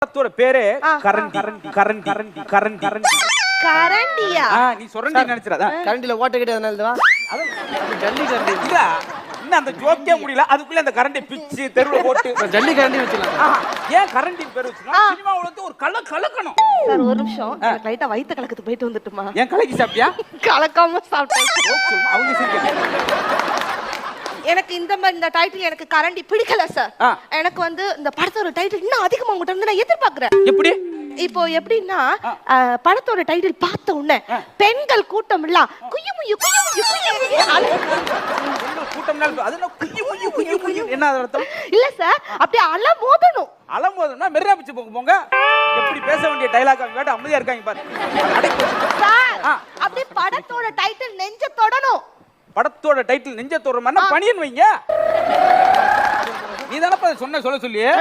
படத்தோட பேரே கரண்டி கரண்டி கரண்டி கரண்டி கரண்டி கரண்டியா? நீ சொரண்டி நினைச்சிராத. கரண்டில ஓட்ட கிட்டதுனாலவா? அது ஜல்லி கரண்டி இல்ல. இன்னும் அந்த ஜோக்கே முடியல. அதுக்குள்ள அந்த கரண்டி பிச்சு தெருவுல போட்டு ஜல்லி கரண்டி வச்சிடலாம். ஏன் கரண்டின் பேர் வச்சிருக்கா? சினிமாவுல வந்து ஒரு கலக்கணும். சார் ஒரு நிமிஷம், எனக்கு லைட்டா வயித்த கலக்கத்து போயிட்டு வந்துட்டுமா? ஏன் கலக்கி சாப்பிட்டியா? கலக்காம சாப்பிட்டேன். அவங்க சீக்கிரம் எனக்கு இந்த டைட்டில் எனக்கு கரண்டி பிடிக்கல சார். எனக்கு வந்து இந்த படத்தோட டைட்டில் இன்னும் அதிகமா உங்ககிட்ட இருந்து நான் எதிர்பார்க்கிறேன். எப்படி? இப்போ எப்படின்னா படத்தோட டைட்டில் பார்த்த உடனே பெண்கள் கூட்டம் இல்ல குய்யுமுயு குய்யுமுயு குய்யுமுயு கூட்டம்னால அது குய்யு குய்யு என்ன அர்த்தம்? இல்ல சார், அப்படியே அலமோதணும். அலமோதனா மெர்ரா பிச்சு போங்க. எப்படி பேச வேண்டிய டயலாக் கேட்டு அமைதியா இருக்காங்க பாரு. சார் அப்படியே படத்தோட டைட்டில் நெஞ்ச தொடணும். படத்தோட டைட்டில் நெஞ்ச தொடுற மாதிரி பணியன் வைங்க. நீ தானப்பா சொல்ல சொல்லியே.